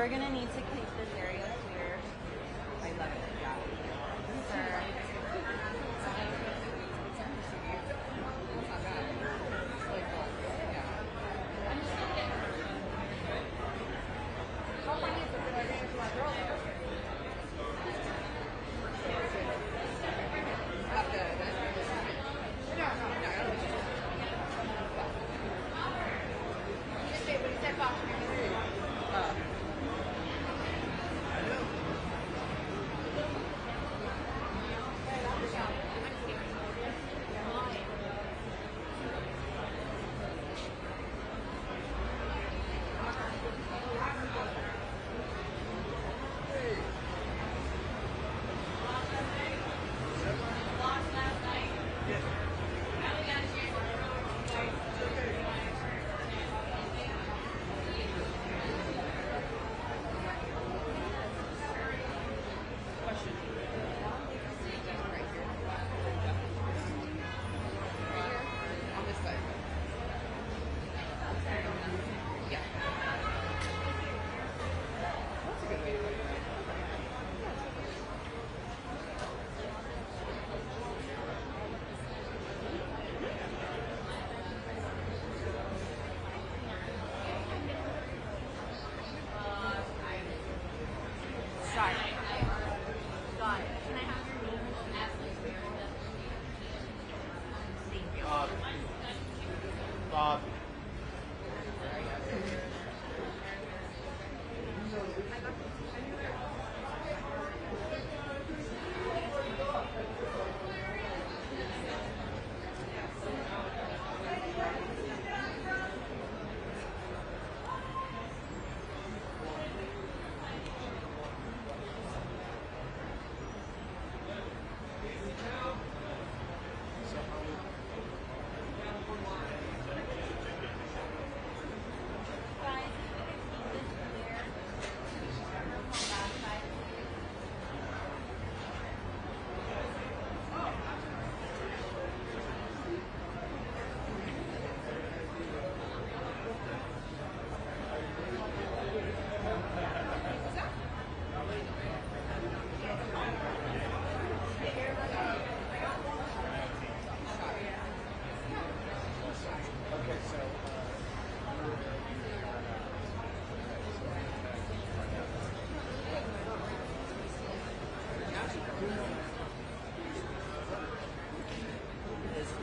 we're gonna need to keep this area clear. I love it. Yeah.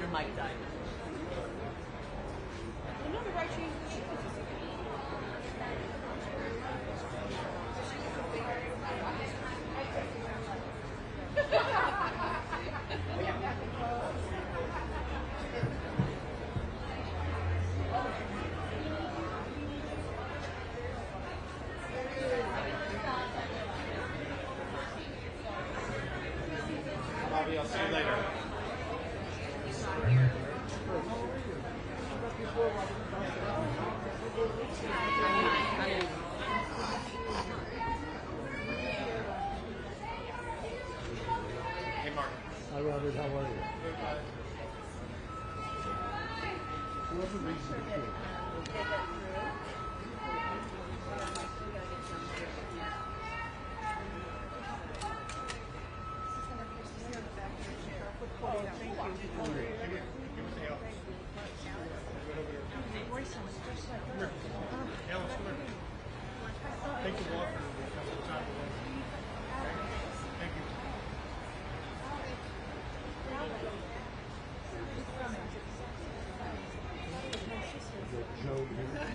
Your mic died. Bobby, I'll see you later. Hey, Mark. Hi, Robert. How are you? Whoever reads the kid. Thank you, Walker. Thank you. Joe here.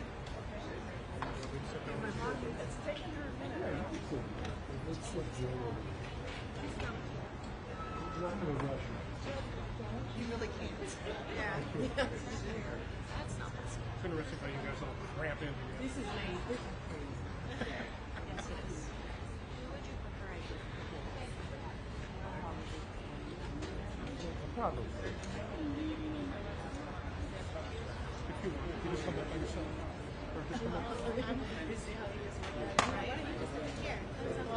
It's taking her a minute. Let's let Joe over. Not in a rush. You really can't. Yeah. That's not what's. It's interesting how you guys all cramp in here. This is me. Yes, it is. Who would you prefer I do? Probably. If you want, you just come up by yourself. Or just come up.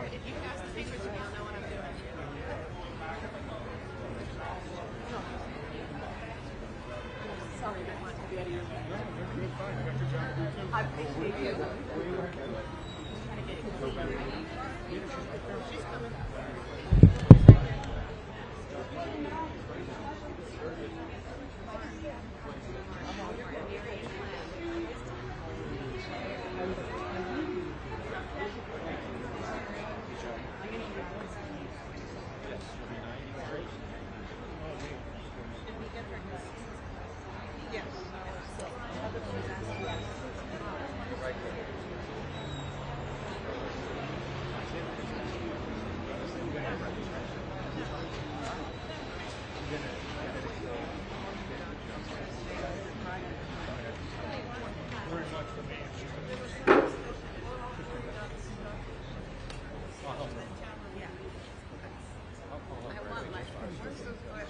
If you pass the papers, you'll know what I'm doing. Sorry, I didn't want to be out of your way. No, you're fine. I got your job to do too. I appreciate you. Trying to get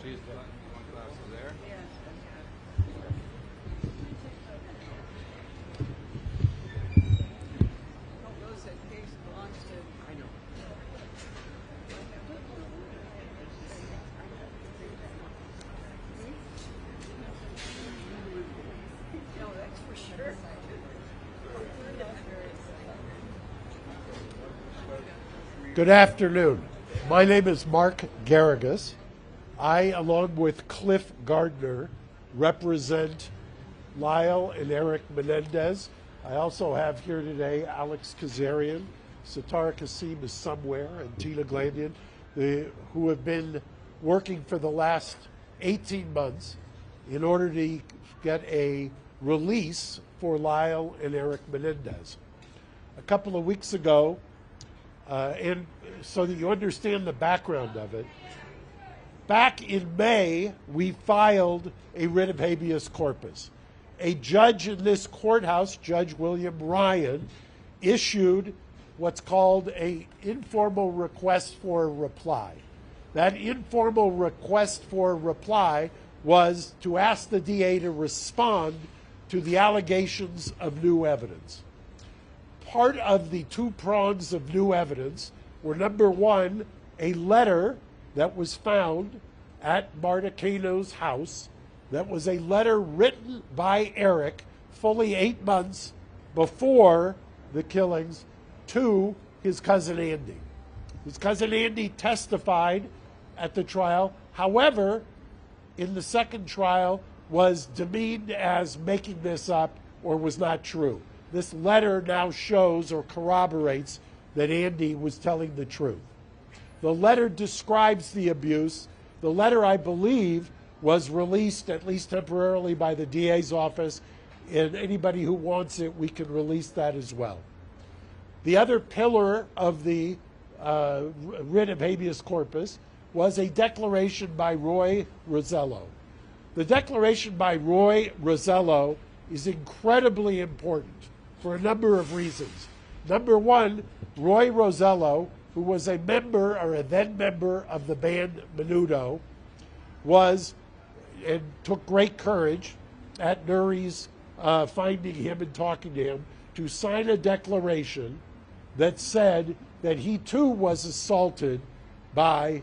She's got one class there. Good afternoon. My name is Mark Garrigus. I, along with Cliff Gardner, represent Lyle and Erik Menendez. I also have here today Alex Kazarian, Satara Kasim is somewhere, and Tina Glandian, who have been working for the last 18 months in order to get a release for Lyle and Erik Menendez. A couple of weeks ago, and so that you understand the background of it, back in May, we filed a writ of habeas corpus. A judge in this courthouse, Judge William Ryan, issued what's called an informal request for a reply. That informal request for a reply was to ask the DA to respond to the allegations of new evidence. Part of the two prongs of new evidence were, number one, a letter that was found at Marta Cano's house. That was a letter written by Erik fully 8 months before the killings to his cousin Andy. His cousin Andy testified at the trial. However, in the second trial, was demeaned as making this up or was not true. This letter now shows or corroborates that Andy was telling the truth. The letter describes the abuse. The letter, I believe, was released, at least temporarily, by the DA's office, and anybody who wants it, we can release that as well. The other pillar of the writ of habeas corpus was a declaration by Roy Rosello. The declaration by Roy Rosello is incredibly important for a number of reasons. Number one, Roy Rosello, who was a member or a then member of the band Menudo, was and took great courage at Nuri's finding him and talking to him to sign a declaration that said that he too was assaulted by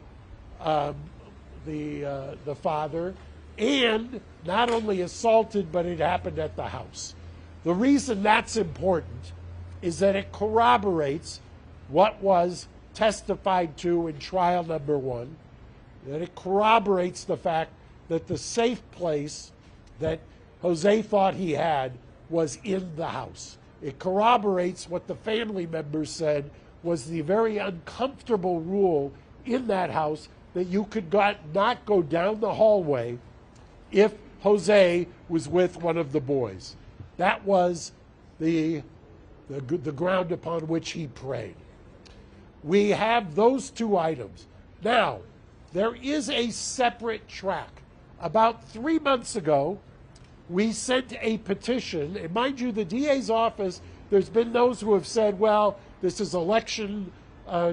the father, and not only assaulted, but it happened at the house. The reason that's important is that it corroborates what was testified to in trial number one, that it corroborates the fact that the safe place that Jose thought he had was in the house. It corroborates what the family members said was the very uncomfortable rule in that house, that you could not go down the hallway if Jose was with one of the boys. That was the ground upon which he prayed. We have those two items. Now, there is a separate track. About 3 months ago, we sent a petition, and mind you, the DA's office, there's been those who have said, well, this is election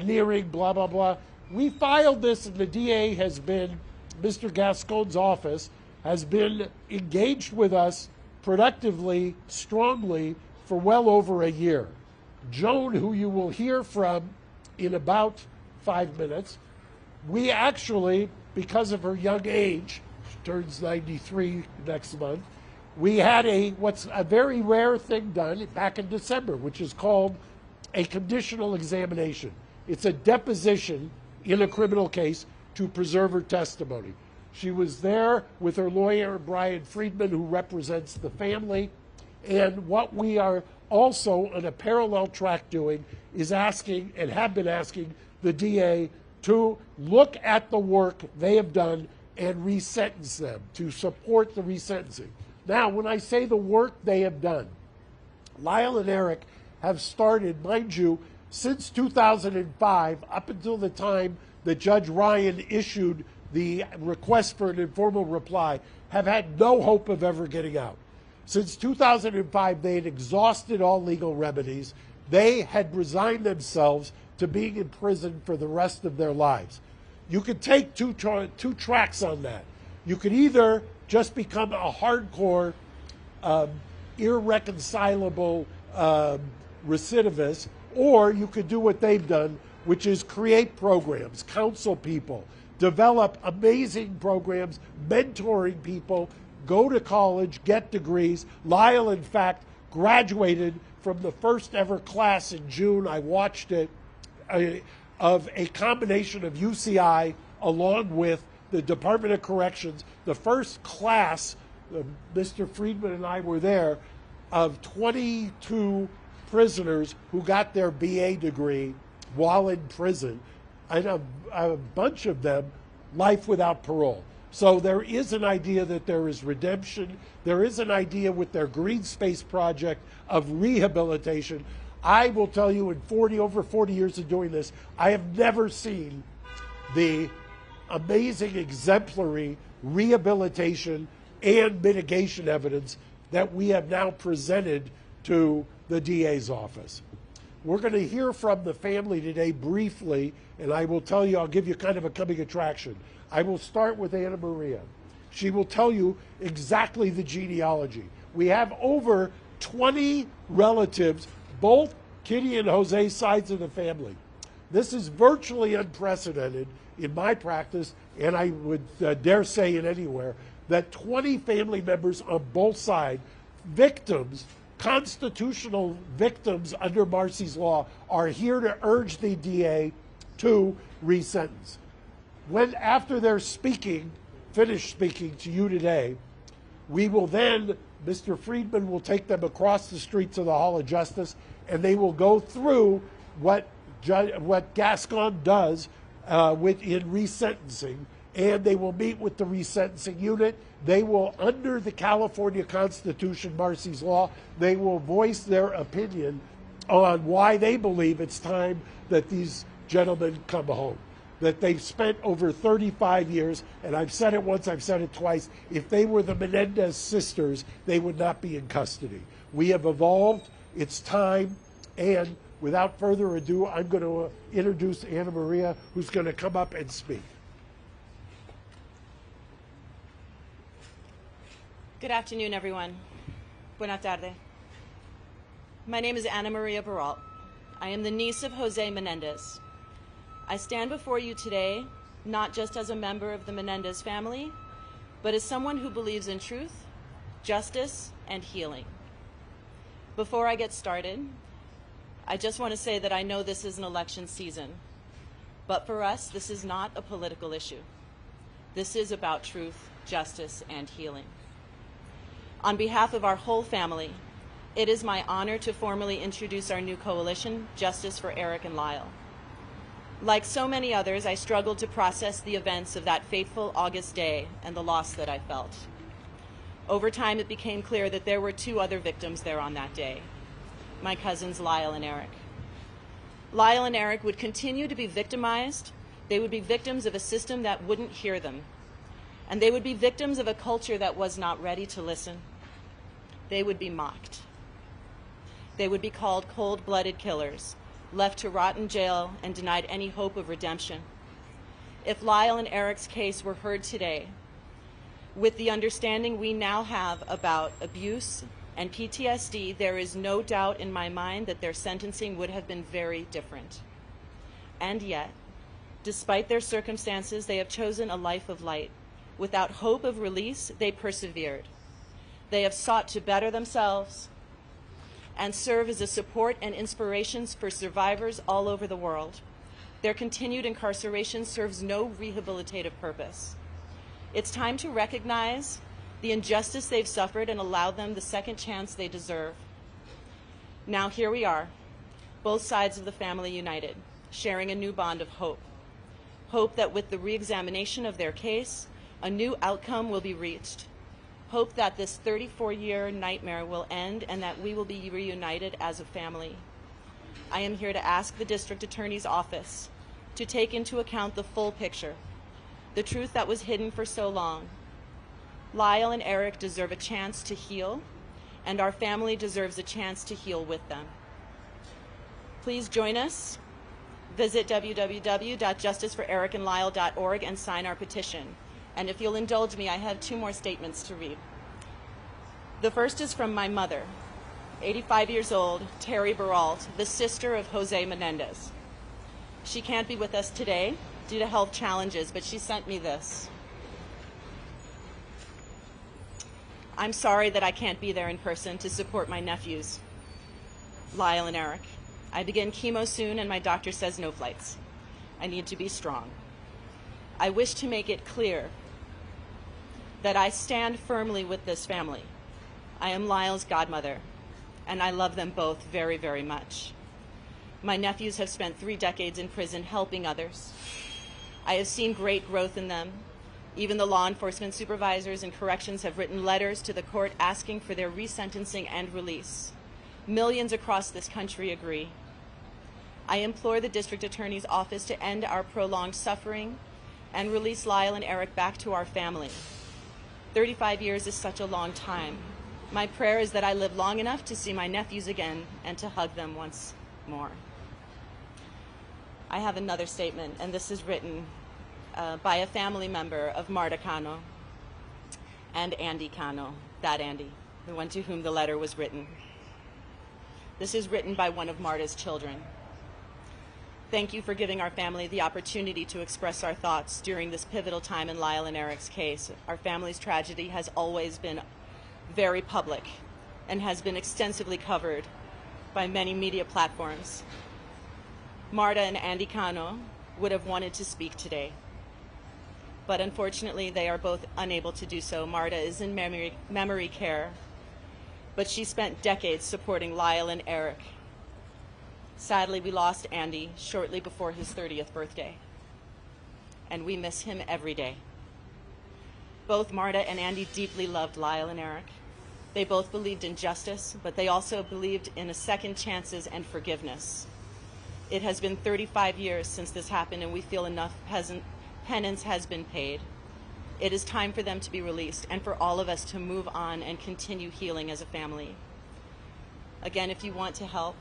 nearing, blah, blah, blah. We filed this, and the DA has been, Mr. Gascon's office, has been engaged with us productively, strongly, for well over a year. Joan, who you will hear from in about 5 minutes, we actually, because of her young age, she turns 93 next month, we had what's a very rare thing done back in December, which is called a conditional examination. It's a deposition in a criminal case to preserve her testimony. She was there with her lawyer, Brian Friedman, who represents the family. And what we are also on a parallel track doing is asking, and have been asking, the DA to look at the work they have done and resentence them, to support the resentencing. Now, when I say the work they have done, Lyle and Erik have started, mind you, since 2005, up until the time that Judge Ryan issued the request for an informal reply, have had no hope of ever getting out. Since 2005, they had exhausted all legal remedies. They had resigned themselves to being in prison for the rest of their lives. You could take two tracks on that. You could either just become a hardcore, irreconcilable recidivist, or you could do what they've done, which is create programs, counsel people, develop amazing programs, mentoring people, go to college, get degrees. Lyle, in fact, graduated from the first ever class in June. I watched it, of a combination of UCI along with the Department of Corrections. The first class, Mr. Friedman and I were there, of 22 prisoners who got their BA degree while in prison, and a bunch of them life without parole. So there is an idea that there is redemption. There is an idea with their Green Space project of rehabilitation. I will tell you, in over 40 years of doing this, I have never seen the amazing exemplary rehabilitation and mitigation evidence that we have now presented to the DA's office. We're going to hear from the family today briefly, and I will tell you, I'll give you kind of a coming attraction. I will start with Anna Maria. She will tell you exactly the genealogy. We have over 20 relatives, both Kitty and Jose's sides of the family. This is virtually unprecedented in my practice, and I would dare say it anywhere, that 20 family members on both sides, victims, constitutional victims under Marcy's law, are here to urge the DA to resentence. When, after they're finished speaking to you today, we will then, Mr. Friedman will take them across the streets of the Hall of Justice, and they will go through what Gascon does in resentencing, and they will meet with the resentencing unit. They will, under the California Constitution, Marcy's law, they will voice their opinion on why they believe it's time that these gentlemen come home. That they've spent over 35 years, and I've said it once, I've said it twice, if they were the Menendez sisters, they would not be in custody. We have evolved, it's time, and without further ado, I'm going to introduce Anna Maria, who's going to come up and speak. Good afternoon, everyone. Buena tarde. My name is Anna Maria Baralt. I am the niece of Jose Menendez. I stand before you today not just as a member of the Menendez family, but as someone who believes in truth, justice, and healing. Before I get started, I just want to say that I know this is an election season, but for us, this is not a political issue. This is about truth, justice, and healing. On behalf of our whole family, it is my honor to formally introduce our new coalition, Justice for Erik and Lyle. Like so many others, I struggled to process the events of that fateful August day and the loss that I felt. Over time, it became clear that there were two other victims there on that day, my cousins Lyle and Erik. Lyle and Erik would continue to be victimized. They would be victims of a system that wouldn't hear them. And they would be victims of a culture that was not ready to listen. They would be mocked. They would be called cold-blooded killers, left to rot in jail and denied any hope of redemption. If Lyle and Erik's case were heard today, with the understanding we now have about abuse and PTSD, there is no doubt in my mind that their sentencing would have been very different. And yet, despite their circumstances, they have chosen a life of light. Without hope of release, they persevered. They have sought to better themselves and serve as a support and inspiration for survivors all over the world. Their continued incarceration serves no rehabilitative purpose. It's time to recognize the injustice they've suffered and allow them the second chance they deserve. Now here we are, both sides of the family united, sharing a new bond of hope. Hope that with the re-examination of their case, a new outcome will be reached. Hope that this 34-year nightmare will end and that we will be reunited as a family. I am here to ask the District Attorney's Office to take into account the full picture, the truth that was hidden for so long. Lyle and Erik deserve a chance to heal, and our family deserves a chance to heal with them. Please join us. Visit www.justiceforerikandlyle.org and sign our petition. And if you'll indulge me, I have 2 more statements to read. The first is from my mother, 85 years old, Terry Beralt, the sister of Jose Menendez. She can't be with us today due to health challenges, but she sent me this. I'm sorry that I can't be there in person to support my nephews, Lyle and Erik. I begin chemo soon and my doctor says no flights. I need to be strong. I wish to make it clear that I stand firmly with this family. I am Lyle's godmother, and I love them both very, very much. My nephews have spent 3 decades in prison helping others. I have seen great growth in them. Even the law enforcement supervisors and corrections have written letters to the court asking for their resentencing and release. Millions across this country agree. I implore the District Attorney's Office to end our prolonged suffering and release Lyle and Erik back to our family. 35 years is such a long time. My prayer is that I live long enough to see my nephews again and to hug them once more. I have another statement, and this is written by a family member of Marta Cano and Andy Cano, that Andy, the one to whom the letter was written. This is written by one of Marta's children. Thank you for giving our family the opportunity to express our thoughts during this pivotal time in Lyle and Erik's case. Our family's tragedy has always been very public and has been extensively covered by many media platforms. Marta and Andy Cano would have wanted to speak today, but unfortunately they are both unable to do so. Marta is in memory care, but she spent decades supporting Lyle and Erik. Sadly, we lost Andy shortly before his 30th birthday, and we miss him every day. Both Marta and Andy deeply loved Lyle and Erik. They both believed in justice, but they also believed in second chances and forgiveness. It has been 35 years since this happened, and we feel enough penance has been paid. It is time for them to be released and for all of us to move on and continue healing as a family. Again, if you want to help,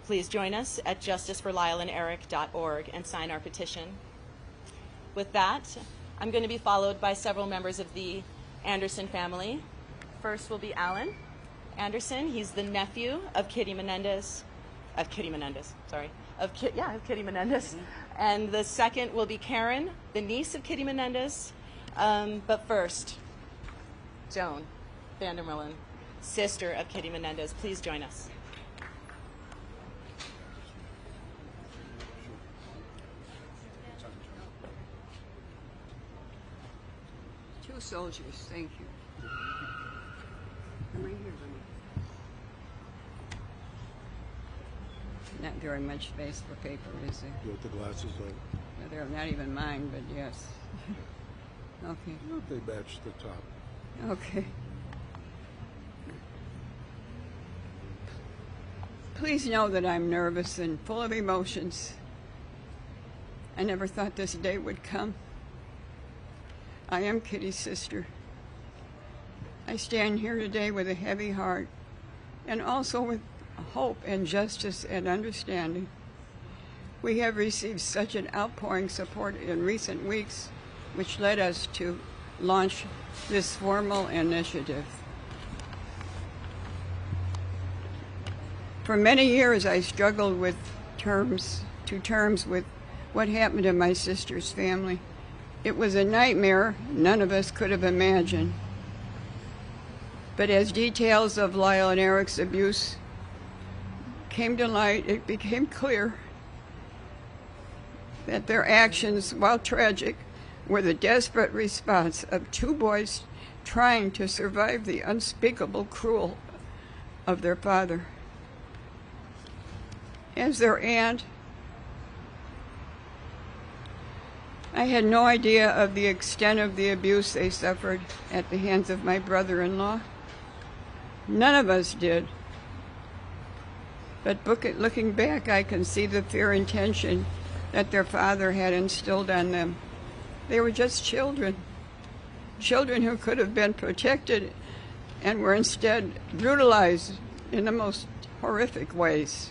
please join us at justiceforlyleanderik.org and sign our petition. With that, I'm going to be followed by several members of the Anderson family. First will be Alan Anderson. He's the nephew of Kitty Menendez. Of Kitty Menendez. And the second will be Karen, the niece of Kitty Menendez. But first, Joan Vandermeulen, sister of Kitty Menendez. Please join us. Two soldiers, thank you. Right here, Not very much space for paper, is there? You want the glasses on? No, they're not even mine, but yes. Okay. No, they match the top. Okay. Please know that I'm nervous and full of emotions. I never thought this day would come. I am Kitty's sister. I stand here today with a heavy heart and also with hope and justice and understanding. We have received such an outpouring support in recent weeks, which led us to launch this formal initiative. For many years, I struggled with terms with what happened to my sister's family. It was a nightmare none of us could have imagined. But as details of Lyle and Erik's abuse came to light, it became clear that their actions, while tragic, were the desperate response of two boys trying to survive the unspeakable cruelty of their father. As their aunt, I had no idea of the extent of the abuse they suffered at the hands of my brother-in-law. None of us did. But looking back, I can see the fear and tension that their father had instilled on them. They were just children. Children who could have been protected and were instead brutalized in the most horrific ways.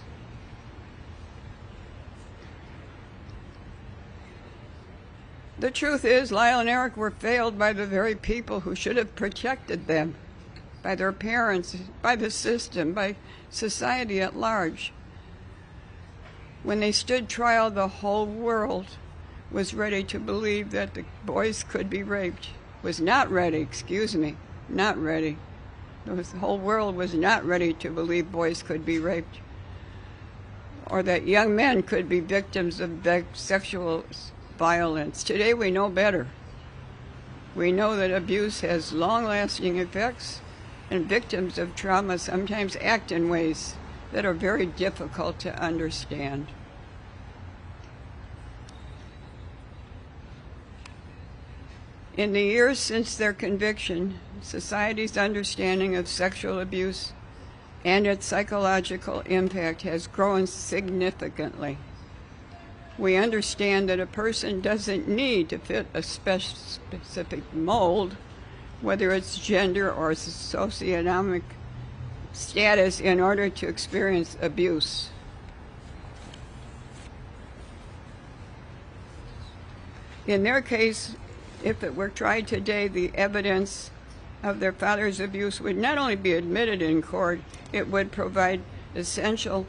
The truth is, Lyle and Erik were failed by the very people who should have protected them, by their parents, by the system, by society at large. When they stood trial, the whole world was ready to believe that the boys could be raped. Was not ready, not ready. The whole world was not ready to believe boys could be raped, or that young men could be victims of sexual violence. Today we know better. We know that abuse has long-lasting effects, and victims of trauma sometimes act in ways that are very difficult to understand. In the years since their conviction, society's understanding of sexual abuse and its psychological impact has grown significantly. We understand that a person doesn't need to fit a specific mold, whether it's gender or socioeconomic status, in order to experience abuse. In their case, if it were tried today, the evidence of their father's abuse would not only be admitted in court, it would provide essential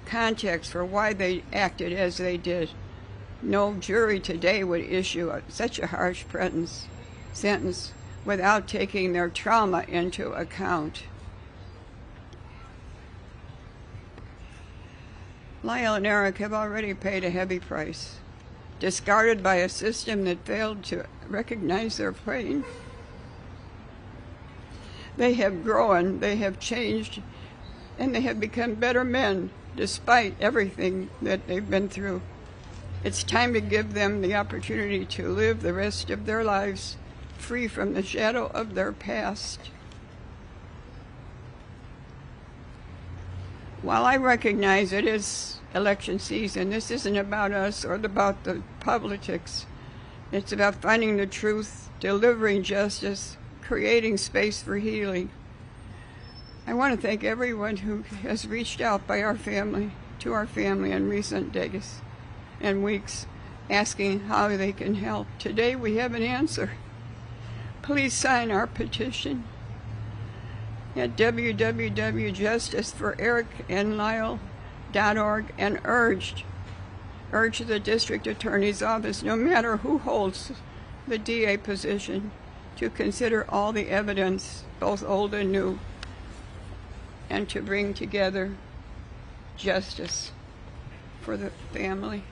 context for why they acted as they did. No jury today would issue such a harsh sentence without taking their trauma into account. Lyle and Erik have already paid a heavy price, discarded by a system that failed to recognize their pain. They have grown, they have changed, and they have become better men despite everything that they've been through. It's time to give them the opportunity to live the rest of their lives free from the shadow of their past. While I recognize it is election season, this isn't about us or about the politics. It's about finding the truth, delivering justice, creating space for healing. I want to thank everyone who has reached out to our family in recent days and weeks, asking how they can help. Today we have an answer. Please sign our petition at www.justiceforerikandlyle.org and urge the district attorney's office, no matter who holds the DA position, to consider all the evidence, both old and new, and to bring together justice for the family.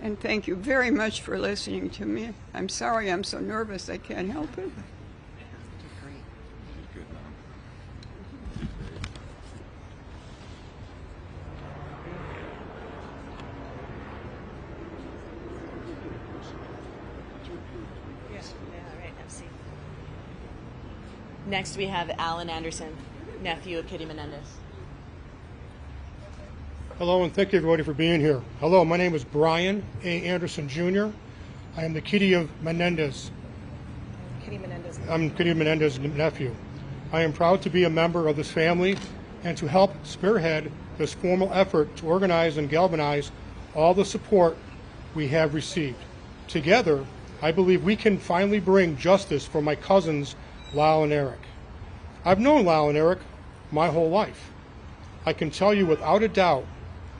And thank you very much for listening to me. I'm sorry I'm so nervous I can't help it. Next, we have Alan Anderson, nephew of Kitty Menendez. Hello, and thank you everybody for being here. Hello, my name is Brian A. Anderson Jr. I am the Kitty of Menendez. I'm Kitty Menendez's nephew. I am proud to be a member of this family and to help spearhead this formal effort to organize and galvanize all the support we have received. Together, I believe we can finally bring justice for my cousins, Lyle and Erik. I've known Lyle and Erik my whole life. I can tell you without a doubt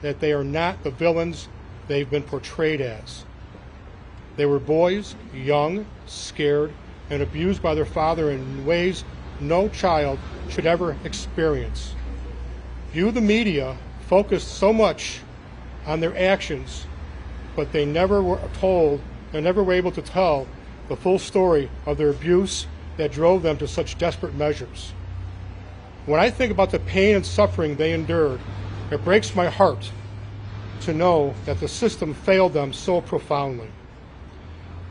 that they are not the villains they've been portrayed as. They were boys, young, scared, and abused by their father in ways no child should ever experience. You, the media, focused so much on their actions, but they never were able to tell the full story of their abuse that drove them to such desperate measures. When I think about the pain and suffering they endured, it breaks my heart to know that the system failed them so profoundly.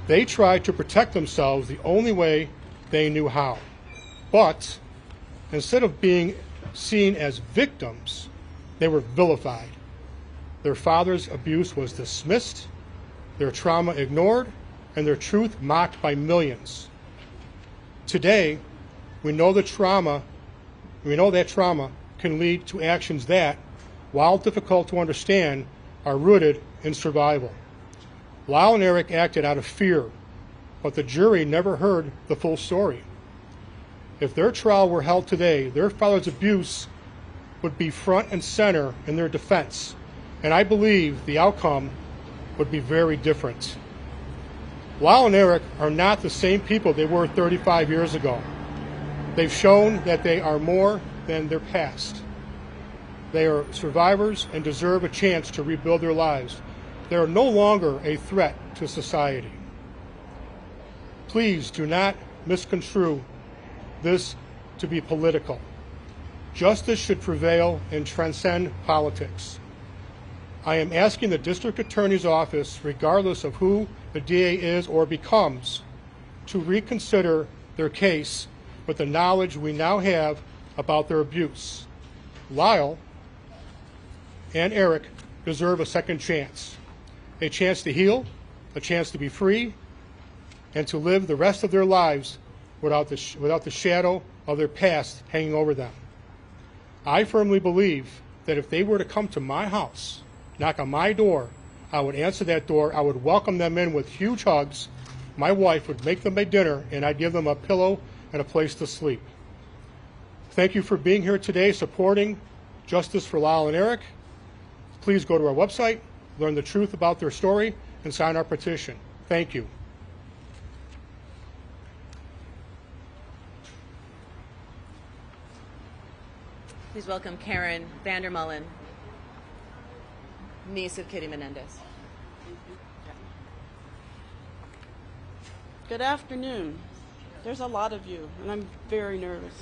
They tried to protect themselves the only way they knew how. But instead of being seen as victims, they were vilified. Their father's abuse was dismissed, their trauma ignored, and their truth mocked by millions. Today, we know that trauma can lead to actions that, while difficult to understand, are rooted in survival. Lyle and Erik acted out of fear, but the jury never heard the full story. If their trial were held today, their father's abuse would be front and center in their defense, and I believe the outcome would be very different. Lyle and Erik are not the same people they were 35 years ago. They've shown that they are more than their past. They are survivors and deserve a chance to rebuild their lives. They are no longer a threat to society. Please do not misconstrue this to be political. Justice should prevail and transcend politics. I am asking the district attorney's office, regardless of who the DA is or becomes, to reconsider their case with the knowledge we now have about their abuse. Lyle and Erik deserve a second chance to heal, a chance to be free, and to live the rest of their lives without the shadow of their past hanging over them. I firmly believe that if they were to come to my house, knock on my door, I would answer that door, I would welcome them in with huge hugs, my wife would make them a dinner, and I'd give them a pillow and a place to sleep. Thank you for being here today supporting Justice for Lyle and Erik. Please go to our website, learn the truth about their story, and sign our petition. Thank you. Please welcome Karen Vandermullen, niece of Kitty Menendez. Good afternoon. There's a lot of you, and I'm very nervous.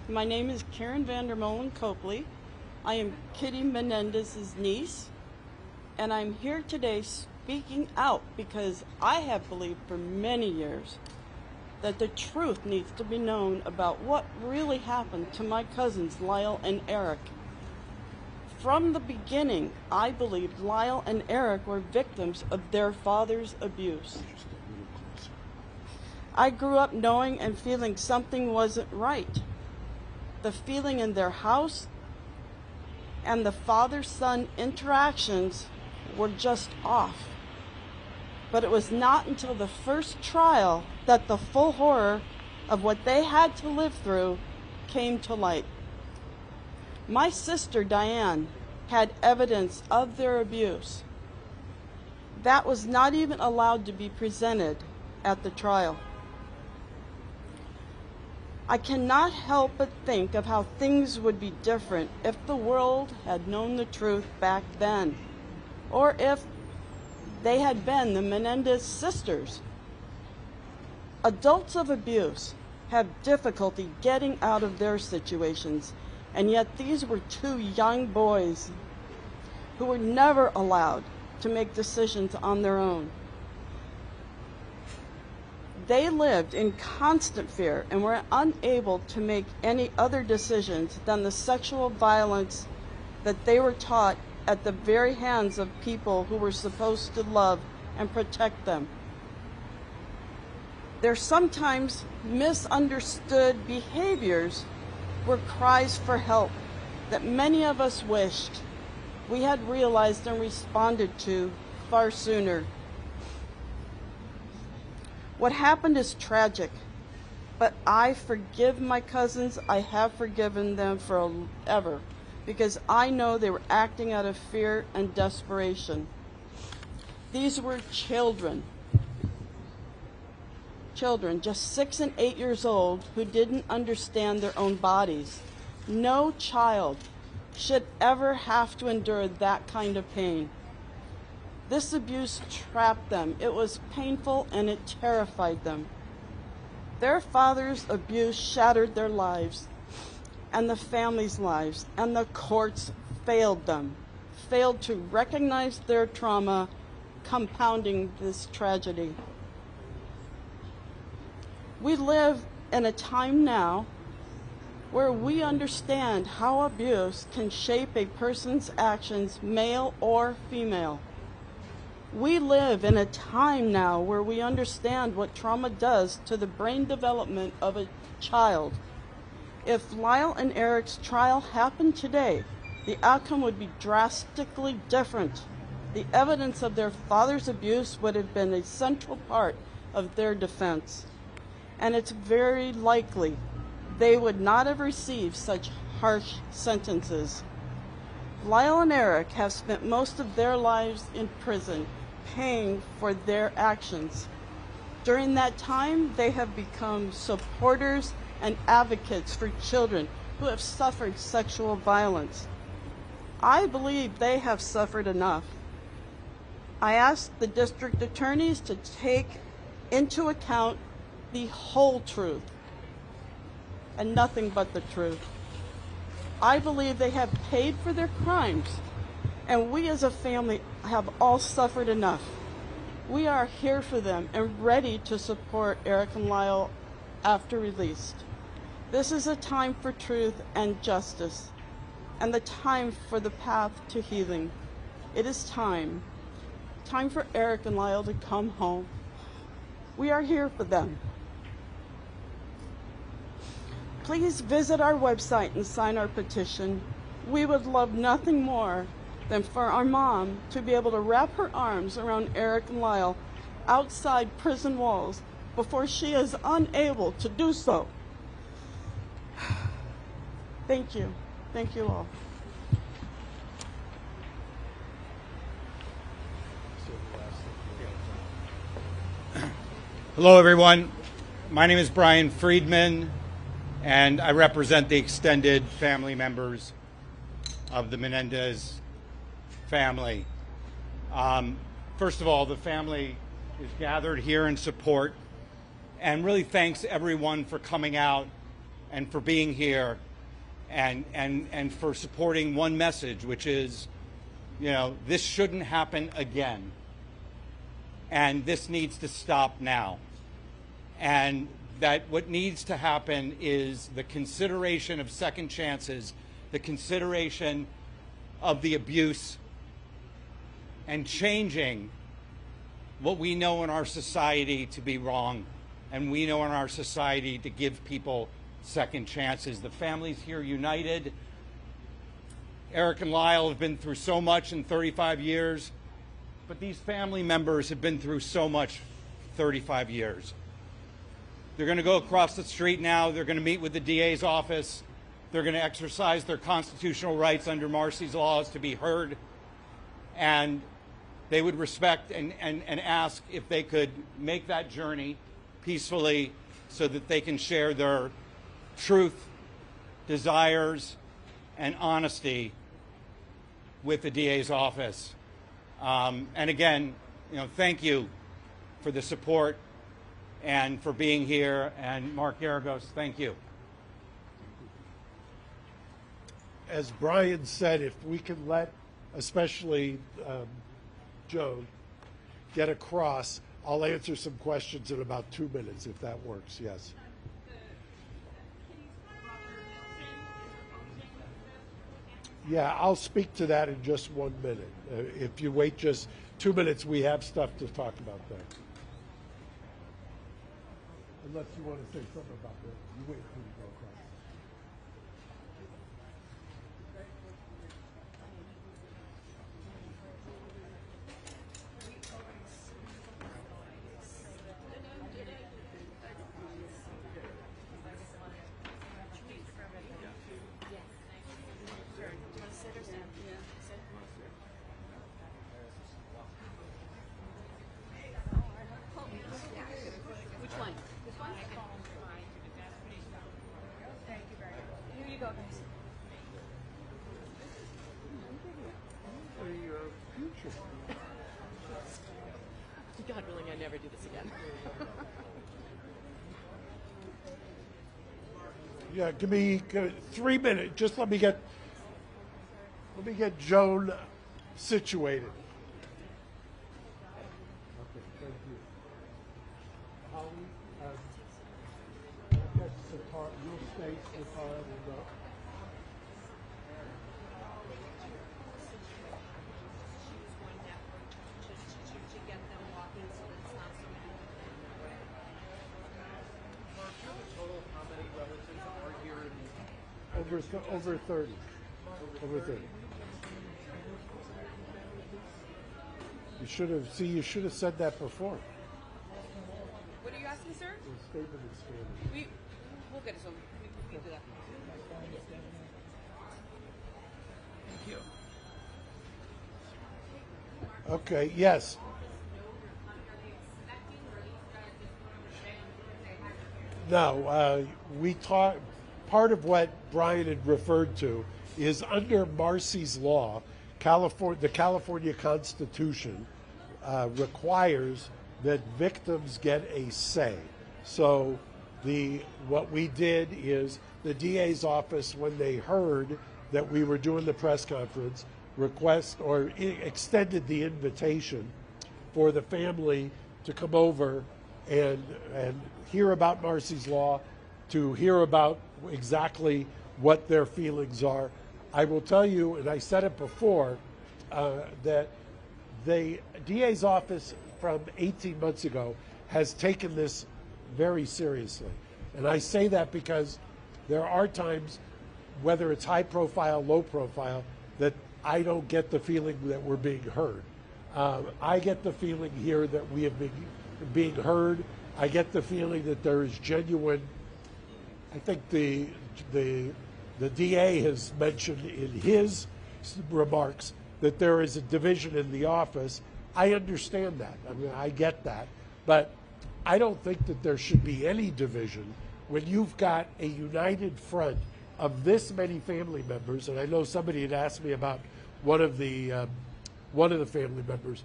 My name is Karen Vandermullen Copley. I am Kitty Menendez's niece, and I'm here today speaking out because I have believed for many years that the truth needs to be known about what really happened to my cousins Lyle and Erik. From the beginning, I believed Lyle and Erik were victims of their father's abuse. I grew up knowing and feeling something wasn't right. The feeling in their house and the father-son interactions were just off. But it was not until the first trial that the full horror of what they had to live through came to light. My sister Diane had evidence of their abuse. That was not even allowed to be presented at the trial. I cannot help but think of how things would be different if the world had known the truth back then, or if they had been the Menendez sisters. Adults of abuse have difficulty getting out of their situations, and yet these were two young boys who were never allowed to make decisions on their own. They lived in constant fear and were unable to make any other decisions than the sexual violence that they were taught at the very hands of people who were supposed to love and protect them. Their sometimes misunderstood behaviors were cries for help that many of us wished we had realized and responded to far sooner. What happened is tragic, but I forgive my cousins. I have forgiven them forever because I know they were acting out of fear and desperation. These were children children, just 6 and 8 years old, who didn't understand their own bodies. No child should ever have to endure that kind of pain. This abuse trapped them. It was painful and it terrified them. Their father's abuse shattered their lives and the family's lives, and the courts failed them, failed to recognize their trauma, compounding this tragedy. We live in a time now where we understand how abuse can shape a person's actions, male or female. We live in a time now where we understand what trauma does to the brain development of a child. If Lyle and Erik's trial happened today, the outcome would be drastically different. The evidence of their father's abuse would have been a central part of their defense. And it's very likely they would not have received such harsh sentences. Lyle and Erik have spent most of their lives in prison, paying for their actions. During that time, they have become supporters and advocates for children who have suffered sexual violence. I believe they have suffered enough. I ask the district attorneys to take into account the whole truth and nothing but the truth. I believe they have paid for their crimes, and we as a family have all suffered enough. We are here for them and ready to support Erik and Lyle after released. This is a time for truth and justice, and the time for the path to healing. It is time for Erik and Lyle to come home. We are here for them. Please visit our website and sign our petition. We would love nothing more than for our mom to be able to wrap her arms around Erik and Lyle outside prison walls before she is unable to do so. Thank you. Thank you all. Hello, everyone. My name is Brian Friedman, and I represent the extended family members of the Menendez family. First of all, the family is gathered here in support, and really thanks everyone for coming out and for being here and for supporting one message, which is, this shouldn't happen again. And this needs to stop now. And that what needs to happen is the consideration of second chances, the consideration of the abuse, and changing what we know in our society to be wrong, and we know in our society to give people second chances. The family's here united. Erik and Lyle have been through so much in 35 years, but these family members have been through so much 35 years. They're going to go across the street now. They're going to meet with the DA's office. They're going to exercise their constitutional rights under Marcy's laws to be heard. And they would respect and ask if they could make that journey peacefully so that they can share their truth, desires, and honesty with the DA's office. And again, thank you for the support and for being here. And Mark Garagos, thank you. As Brian said, if we can let, especially Joe, get across, I'll answer some questions in about 2 minutes, if that works. Yes. Yeah, I'll speak to that in just 1 minute. If you wait just 2 minutes, we have stuff to talk about there. Unless you want to say something about that. You wait until you go across. Which one? this again. Yeah, give me 3 minutes. Just let me get Joan situated. Okay, thank you. Holly, get Sitar. You'll stay, Sitar will go. Over 30. Over 30. You should have said that before. What are you asking, sir? The statement in Spanish. We'll get it over. We do that. Thank you. Okay, yes. No, we talked. Part of what Brian had referred to is under Marcy's law, the California Constitution requires that victims get a say. So what we did is the DA's office, when they heard that we were doing the press conference, extended the invitation for the family to come over and hear about Marcy's law, to hear about exactly what their feelings are. I will tell you, and I said it before, that the DA's office from 18 months ago has taken this very seriously. And I say that because there are times, whether it's high profile, low profile, that I don't get the feeling that we're being heard. I get the feeling here that we have been being heard. I get the feeling that there is genuine. I think the DA has mentioned in his remarks that there is a division in the office. I understand that. I mean, I get that. But I don't think that there should be any division when you've got a united front of this many family members. And I know somebody had asked me about one of the family members.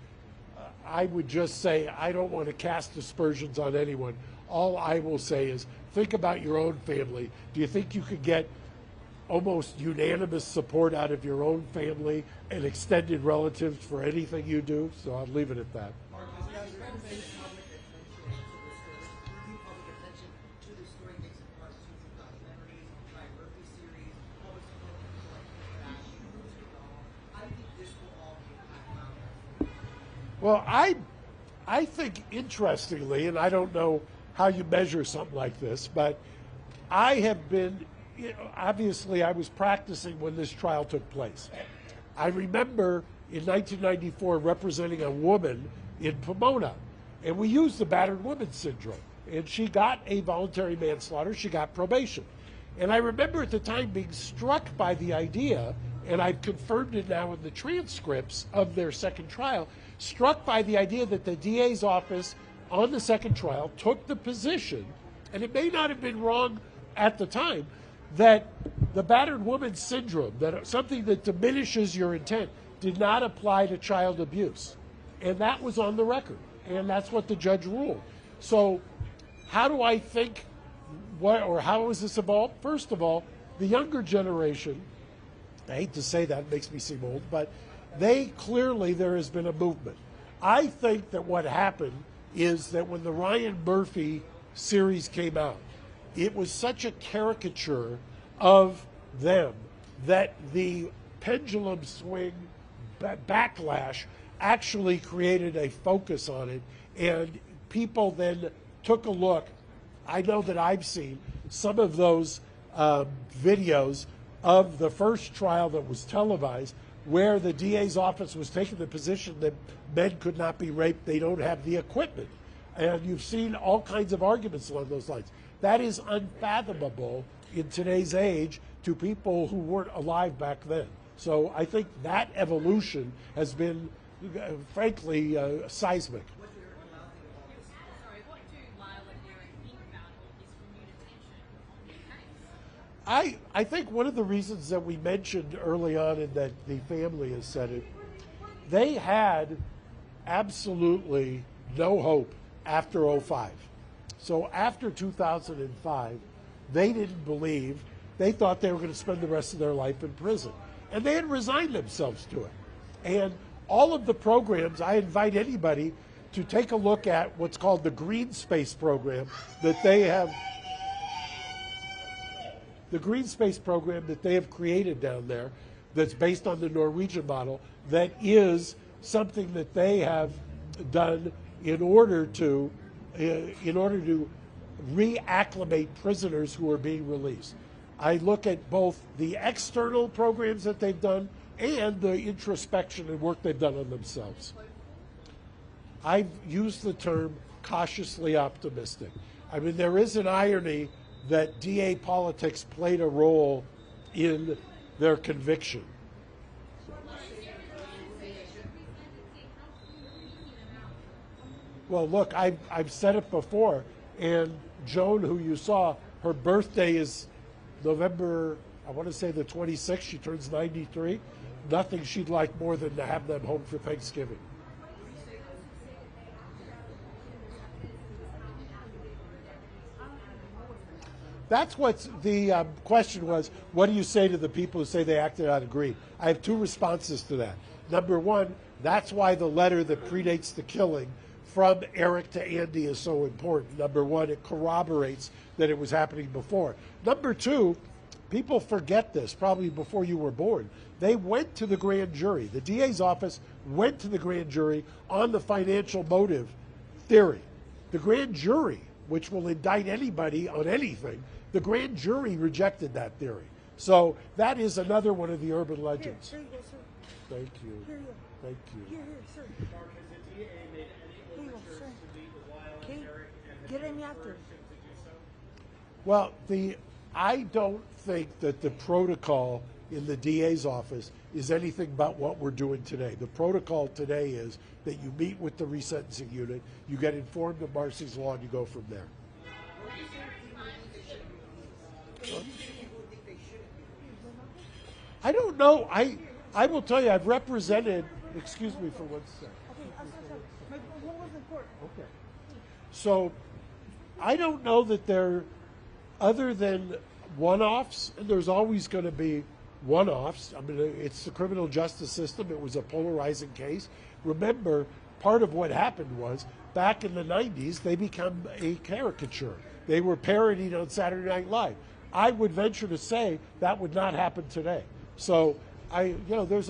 I would just say I don't want to cast aspersions on anyone. All I will say is think about your own family. Do you think you could get almost unanimous support out of your own family and extended relatives for anything you do? So I'll leave it at that. Well, I think interestingly, and I don't know how you measure something like this, but I have been, obviously I was practicing when this trial took place. I remember in 1994 representing a woman in Pomona, and we used the battered woman syndrome, and she got a voluntary manslaughter, she got probation. And I remember at the time being struck by the idea, and I've confirmed it now in the transcripts of their second trial, struck by the idea that the DA's office on the second trial took the position, and it may not have been wrong at the time, that the battered woman syndrome, that something that diminishes your intent, did not apply to child abuse. And that was on the record, and that's what the judge ruled. So how do I think, how has this evolved? First of all, the younger generation, I hate to say that, it makes me seem old, but there has been a movement. I think that what happened is that when the Ryan Murphy series came out, it was such a caricature of them that the pendulum swing backlash actually created a focus on it, and people then took a look. I know that I've seen some of those videos of the first trial that was televised, where the DA's office was taking the position that men could not be raped, they don't have the equipment. And you've seen all kinds of arguments along those lines. That is unfathomable in today's age to people who weren't alive back then. So I think that evolution has been, frankly, seismic. I think one of the reasons that we mentioned early on and that the family has said it, they had absolutely no hope after '05. So after 2005, they didn't believe, they thought they were going to spend the rest of their life in prison. And they had resigned themselves to it. And all of the programs, I invite anybody to take a look at what's called the Green Space program that they have. The Green Space program that they have created down there, that's based on the Norwegian model, that is something that they have done in order to reacclimate prisoners who are being released. I look at both the external programs that they've done and the introspection and work they've done on themselves. I've used the term cautiously optimistic. I mean, there is an irony that DA politics played a role in their conviction. Well, look, I've said it before, and Joan, who you saw, her birthday is November, I want to say the 26th, she turns 93. Nothing she'd like more than to have them home for Thanksgiving. That's what the question was. What do you say to the people who say they acted out of greed? I have two responses to that. Number one, that's why the letter that predates the killing from Erik to Andy is so important. Number one, it corroborates that it was happening before. Number two, people forget this, probably before you were born. They went to the grand jury. The DA's office went to the grand jury on the financial motive theory. The grand jury, which will indict anybody on anything, the grand jury rejected that theory. So that is another one of the urban legends. Here you go, sir. Thank you. Here you go. Thank you. Here, sir. Here you go, sir. Okay, get him after. Well, I don't think that the protocol in the DA's office is anything but what we're doing today. The protocol today is that you meet with the resentencing unit, you get informed of Marcy's law, and you go from there. I don't know. I will tell you, I've represented, excuse me for 1 second. Okay. So I don't know that they're, other than one-offs, and there's always going to be one-offs. I mean, it's the criminal justice system. It was a polarizing case. Remember, part of what happened was, back in the 90s, they became a caricature. They were parodied on Saturday Night Live. I would venture to say that would not happen today. So, it's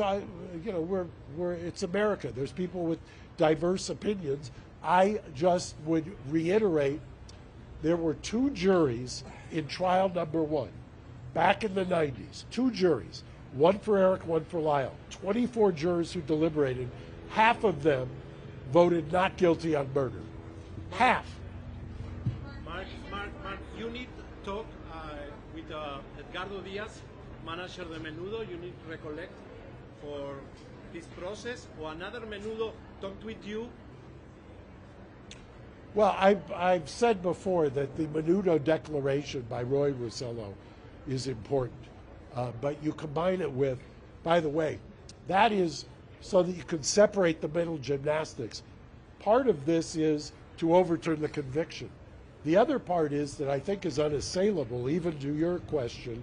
America. There's people with diverse opinions. I just would reiterate, there were two juries in trial number one, back in the 90s. Two juries, one for Erik, one for Lyle. 24 jurors who deliberated. Half of them voted not guilty on murder. Half. Mark, you need to talk with Edgardo Diaz, manager de Menudo. You need to recollect for this process, or another Menudo talked with you. Well, I've said before that the Menudo Declaration by Roy Rosello is important, but you combine it with, by the way, that is so that you can separate the mental gymnastics. Part of this is to overturn the conviction. The other part is that I think is unassailable, even to your question,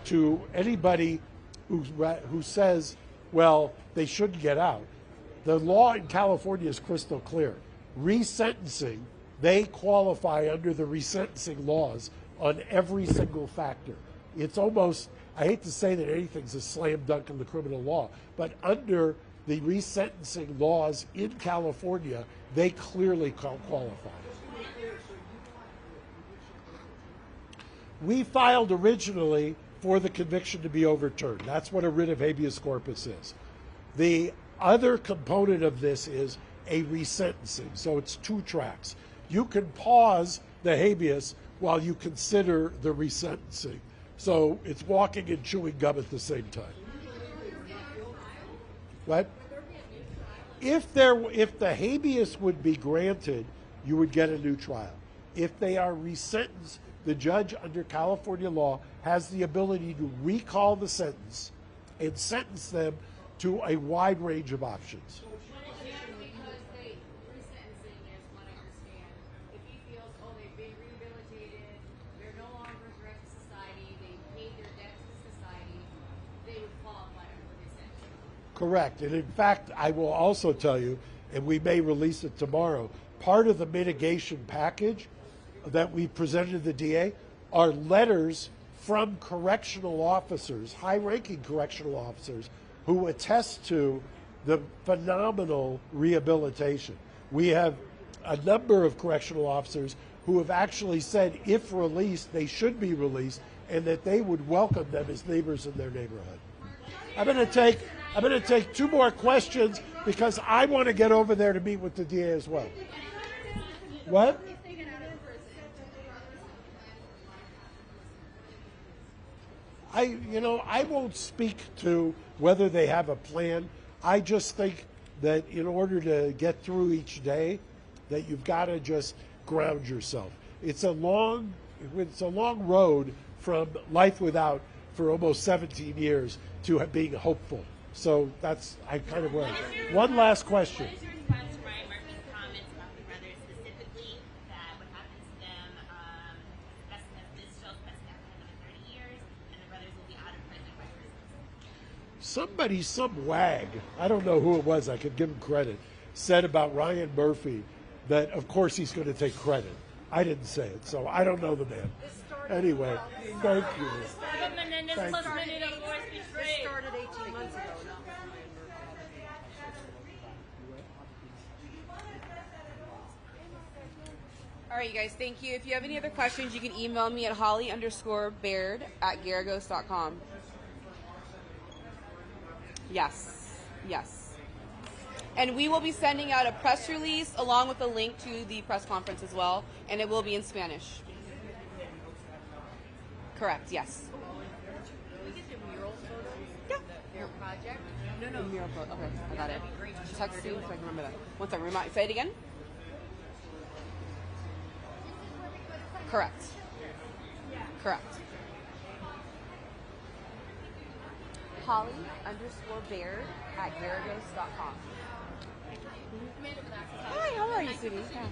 to anybody who says, well, they shouldn't get out. The law in California is crystal clear. Resentencing, they qualify under the resentencing laws on every single factor. It's almost, I hate to say that anything's a slam dunk in the criminal law, but under the resentencing laws in California, they clearly qualify. We filed originally for the conviction to be overturned. That's what a writ of habeas corpus is. The other component of this is a resentencing, so it's two tracks. You can pause the habeas while you consider the resentencing. So it's walking and chewing gum at the same time. What? If the habeas would be granted, you would get a new trial. If they are resentenced, the judge under California law has the ability to recall the sentence and sentence them to a wide range of options. Correct. And in fact, I will also tell you, and we may release it tomorrow, part of the mitigation package that we presented to the DA are letters from correctional officers, high-ranking correctional officers, who attest to the phenomenal rehabilitation. We have a number of correctional officers who have actually said if released, they should be released, and that they would welcome them as neighbors in their neighborhood. I'm going to take 2 more questions because I want to get over there to meet with the DA as well. What? I won't speak to whether they have a plan. I just think that in order to get through each day, that you've got to just ground yourself. It's a long road from life without for almost 17 years to being hopeful. So that's kind of where. One last question. What is your response to Brian Murphy's comments about the brothers specifically, that what happens to them, this show's precedent for another 30 years, and the brothers will be out of prison by Christmas? Some wag, I don't know who it was, I could give him credit, said about Ryan Murphy that of course he's going to take credit. I didn't say it, so I don't know the man. Anyway, thank you. Menendez Thank plus you. minute of voice betrayed. Started 18 months ago. All right, you guys, thank you. If you have any other questions, you can email me at holly_baird@garagos.com. Yes. And we will be sending out a press release along with a link to the press conference as well, and it will be in Spanish. Correct, yes. Can we get the mural photos? Yeah. Their project? No. Mural photo. Okay, I got it. Text you so I can remember that. One second, say it again. Correct. Holly_Baird@garagos.com. Amanda with Access. Hi, how are you, sweetie? Yeah.